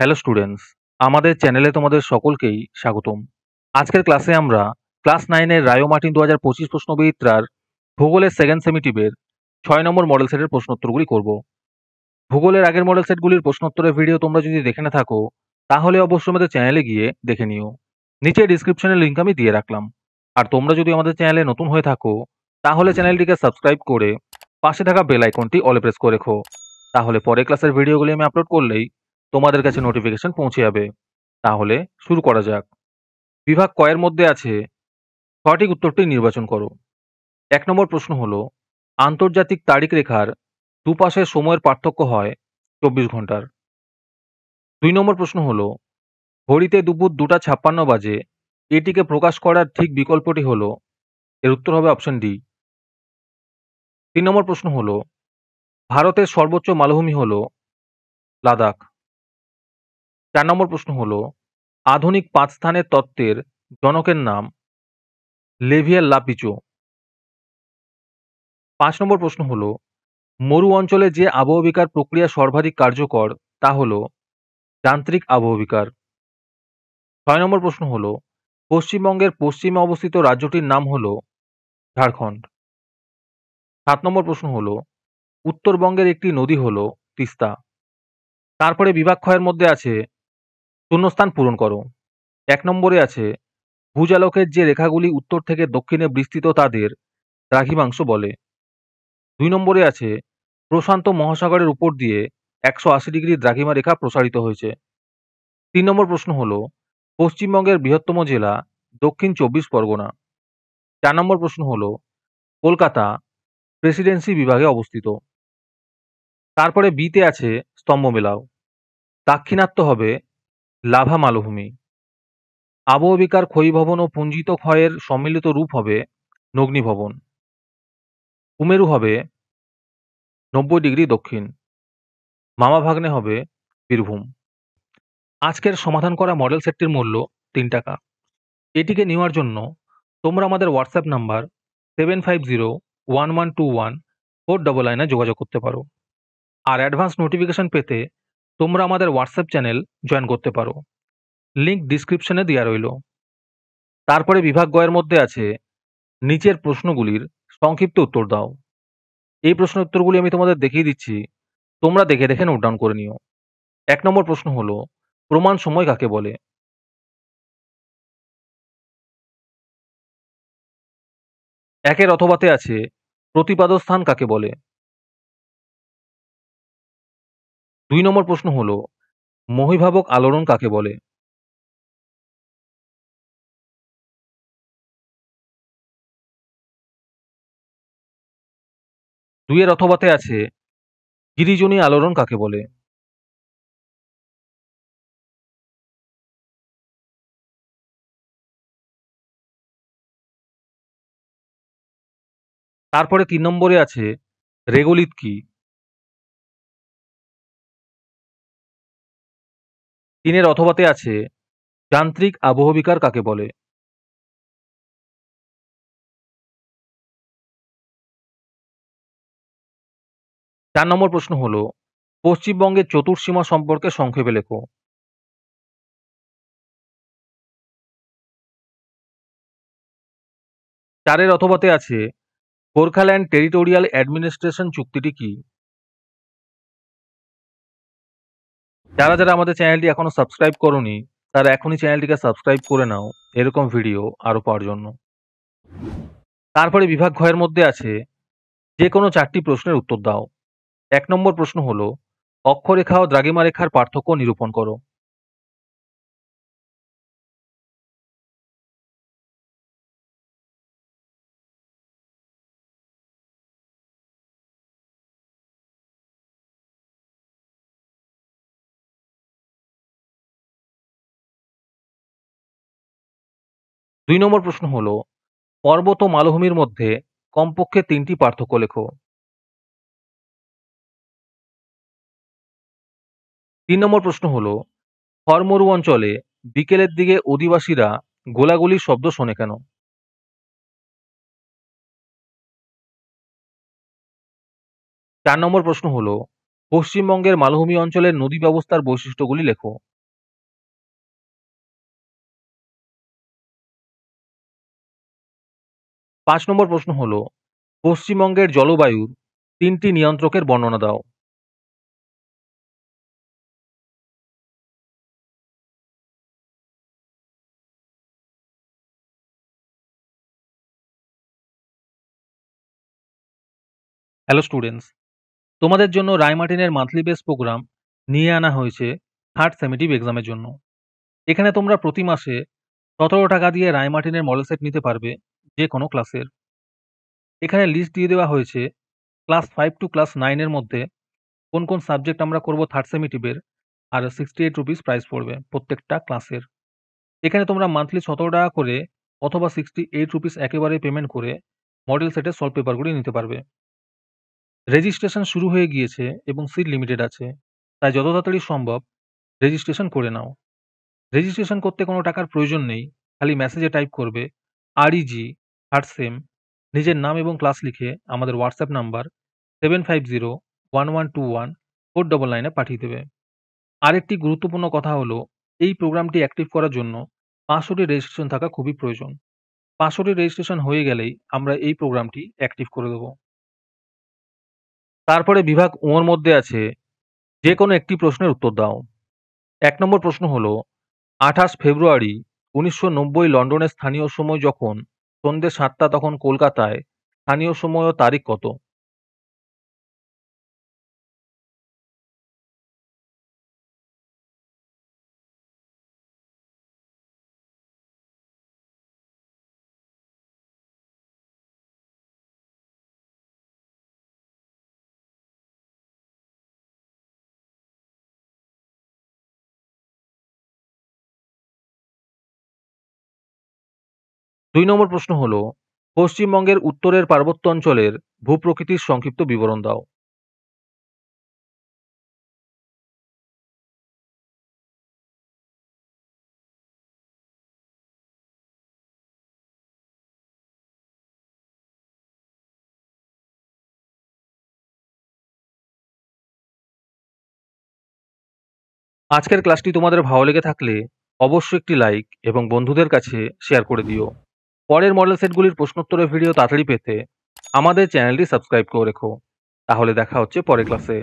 Hello students, আমাদের চ্যানেলে তোমাদের সকলকেই স্বাগতম। আজকের ক্লাসে আমরা ক্লাস 9 এর রায়ো মার্টিন 2025 প্রশ্নবিচিত্রার ভূগোলের সেকেন্ড সেমিটিভের 6 নম্বর মডেল সেটের প্রশ্নোত্তরগুলি করব। ভূগোলের আগের মডেল সেটগুলির প্রশ্নোত্তরের ভিডিও তোমরা যদি দেখে না থাকো, তাহলে অবশ্যই আমাদের চ্যানেলে গিয়ে দেখে নিও। নিচে ডিসক্রিপশনের লিঙ্ক আমি দিয়ে রাখলাম। আর তোমরা যদি আমাদের চ্যানেলে নতুন হয়ে থাকো, তাহলে চ্যানেলটিকে সাবস্ক্রাইব করে পাশে থাকা বেল আইকনটি অলে প্রেস করে রেখো। তাহলে পরের ক্লাসের ভিডিওগুলি আমি আপলোড করলেই তোমাদের কাছে নোটিফিকেশন পৌঁছে যাবে। তাহলে শুরু করা যাক। বিভাগ ক এর মধ্যে আছে সঠিক উত্তরটি নির্বাচন করো। ১ নম্বর প্রশ্ন হলো, আন্তর্জাতিক তারিখ রেখার দুপাশের সময়ের পার্থক্য হয় ২৪ ঘন্টার। ২ নম্বর প্রশ্ন হলো, ঘড়িতে দুপুর ২টা ৫৬ বাজে এটিকে প্রকাশ করার ঠিক বিকল্পটি হলো, এর উত্তর হবে অপশন ডি। ৩ নম্বর প্রশ্ন হলো, ভারতের সর্বোচ্চ মালভূমি হলো লাদাখ। ৪ নম্বর প্রশ্ন হলো, আধুনিক ৫ স্থানের তত্ত্বের জনকের নাম লেভিয়ার লাপিচো। ৫ নম্বর প্রশ্ন হলো, মরু অঞ্চলে যে আবহবিকার প্রক্রিয়া সর্বাধিক কার্যকর তা হলো যান্ত্রিক আবহবিকার। ৬ নম্বর প্রশ্ন হলো, পশ্চিমবঙ্গের পশ্চিমে অবস্থিত রাজ্যটির নাম হলো ঝাড়খণ্ড। ৭ নম্বর প্রশ্ন হলো, উত্তরবঙ্গের একটি নদী হলো তিস্তা। তারপরে বিভাগ খ এর মধ্যে আছে শূন্যস্থান পূরণ করো। ১ নম্বরে আছে, ভূজালকের যে রেখাগুলি উত্তর থেকে দক্ষিণে বিস্তৃত তাদের দ্রাঘিমাংশ বলে। ২ নম্বরে আছে, প্রশান্ত মহাসাগরের উপর দিয়ে ১৮০ ডিগ্রি দ্রাঘিমা রেখা প্রসারিত হয়েছে। ৩ নম্বর প্রশ্ন হলো, পশ্চিমবঙ্গের বৃহত্তম জেলা দক্ষিণ ২৪ পরগনা। ৪ নম্বর প্রশ্ন হলো, কলকাতা প্রেসিডেন্সি বিভাগে অবস্থিত। তারপরে বিতে আছে স্তম্ভ মেলাও। দাক্ষিণাত্য হবে লাভা মালভূমি। আবহবিকার ক্ষয়ীভবন ও পুঞ্জিত ক্ষয়ের সম্মিলিত রূপ হবে নগ্নিভবন। কুমেরু হবে ৯০ ডিগ্রি দক্ষিণ। মামা ভাগ্নে হবে বীরভূম। আজকের সমাধান করা মডেল সেটটির মূল্য ৩ টাকা। এটিকে নেওয়ার জন্য তোমরা আমাদের হোয়াটসঅ্যাপ নাম্বার 7501121499 যোগাযোগ করতে পারো। আর অ্যাডভান্স নোটিফিকেশন পেতে তোমরা আমাদের হোয়াটসঅ্যাপ চ্যানেল জয়েন করতে পারো। লিঙ্ক ডিসক্রিপশনে দেওয়া রইল। তারপরে বিভাগ গ এর মধ্যে আছে, নিচের প্রশ্নগুলির সংক্ষিপ্ত উত্তর দাও। এই প্রশ্নের উত্তরগুলি আমি তোমাদের দেখিয়ে দিচ্ছি, তোমরা দেখে দেখে নোট ডাউন করে নিও। ১ নম্বর প্রশ্ন হলো, প্রমাণ সময় কাকে বলে? একের অথবাতে আছে, প্রতিপাদ স্থান কাকে বলে? ২ নম্বর প্রশ্ন হলো, মহীভাবক আলোড়ন কাকে বলে? ২ এর অথবাতে আছে, গিরিজনী আলোড়ন কাকে বলে? তারপরে ৩ নম্বরে আছে, রেগোলিথ কি? ৩ এর অথবাতে আছে, যান্ত্রিক আবহবিকার কাকে বলে? ৪ নম্বর প্রশ্ন হলো, পশ্চিমবঙ্গের চতুর্সীমা সম্পর্কে সংক্ষেপে লেখো। ৪ এর অথবাতে আছে, গোর্খাল্যান্ড টেরিটোরিয়াল অ্যাডমিনিস্ট্রেশন চুক্তিটি কি? যারা যারা আমাদের চ্যানেলটি এখনো সাবস্ক্রাইব করোনি, তারা এখনই চ্যানেলটিকে সাবস্ক্রাইব করে নাও এরকম ভিডিও আরো পাওয়ার জন্য। তারপরে বিভাগ ঘ এর মধ্যে আছে, যে কোনো ৪টি প্রশ্নের উত্তর দাও। ১ নম্বর প্রশ্ন হলো, অক্ষরেখা ও দ্রাঘিমা রেখার পার্থক্য নিরূপণ করো। ২ নম্বর প্রশ্ন হলো, পর্বত ও মালভূমির মধ্যে কমপক্ষে ৩টি পার্থক্য লেখো। ৩ নম্বর প্রশ্ন হলো, থর মরু অঞ্চলে বিকেলের দিকে অধিবাসীরা গোলাগুলির শব্দ শোনে কেন? ৪ নম্বর প্রশ্ন হলো, পশ্চিমবঙ্গের মালভূমি অঞ্চলের নদী ব্যবস্থার বৈশিষ্ট্যগুলি লেখো। 5 নম্বর প্রশ্ন হলো, পশ্চিমবঙ্গের জলবায়ুর 3টি নিয়ন্ত্রকের বর্ণনা দাও। হ্যালো স্টুডেন্টস, তোমাদের জন্য রায়মার্টিনের মান্থলি বেস প্রোগ্রাম নিয়ে আনা হয়েছে থার্ড সেমেটিভ এক্সামের জন্য। এখানে তোমরা প্রতি মাসে ১৭ টাকা দিয়ে রায়মার্টিনের মডেল সেট নিতে পারবে যে কোনো ক্লাসের। এখানে লিস্ট দিয়ে দেওয়া হয়েছে ক্লাস 5 টু ক্লাস 9 এর মধ্যে কোন কোন সাবজেক্ট আমরা করব থার্ড সেমেটিভের, আর 68 রুপিস প্রাইস পড়বে প্রত্যেকটা ক্লাসের। এখানে তোমরা মান্থলি ১৭ টাকা করে অথবা 68 রুপিস একেবারে পেমেন্ট করে মডেল সেটের সলভ পেপারগুলি নিতে পারবে। রেজিস্ট্রেশন শুরু হয়ে গিয়েছে এবং সিট লিমিটেড আছে, তাই যত তাড়াতাড়ি সম্ভব রেজিস্ট্রেশন করে নাও। রেজিস্ট্রেশন করতে কোনো টাকার প্রয়োজন নেই, খালি মেসেজে টাইপ করবে REG থার্ড সেম, নিজের নাম এবং ক্লাস লিখে আমাদের হোয়াটসঅ্যাপ নাম্বার 7501121499 এ পাঠিয়ে দেবে। আরেকটি গুরুত্বপূর্ণ কথা হলো, এই প্রোগ্রামটি অ্যাক্টিভ করার জন্য 500টি রেজিস্ট্রেশন থাকা খুবই প্রয়োজন। 500টি রেজিস্ট্রেশন হয়ে গেলেই আমরা এই প্রোগ্রামটি অ্যাক্টিভ করে দেব। তারপরে বিভাগ ও এর মধ্যে আছে যে কোনো একটি প্রশ্নের উত্তর দাও। ১ নম্বর প্রশ্ন হলো, ২৮ ফেব্রুয়ারি ১৯৯০ লন্ডনের স্থানীয় সময় যখন সন্ধ্যে ৭টা তখন কলকাতায় স্থানীয় সময় ও তারিখ কত? ২ নম্বর প্রশ্ন হলো, পশ্চিমবঙ্গের উত্তরের পার্বত্য অঞ্চলের ভূপ্রকৃতির সংক্ষিপ্ত বিবরণ দাও। আজকের ক্লাসটি তোমাদের ভালো লেগে থাকলে অবশ্যই একটি লাইক এবং বন্ধুদের কাছে শেয়ার করে দিও। পরের মডেল সেটগুলির প্রশ্নোত্তরের ভিডিও তাড়াতাড়ি পেতে আমাদের চ্যানেলটি সাবস্ক্রাইব করে রেখো। তাহলে দেখা হচ্ছে পরের ক্লাসে।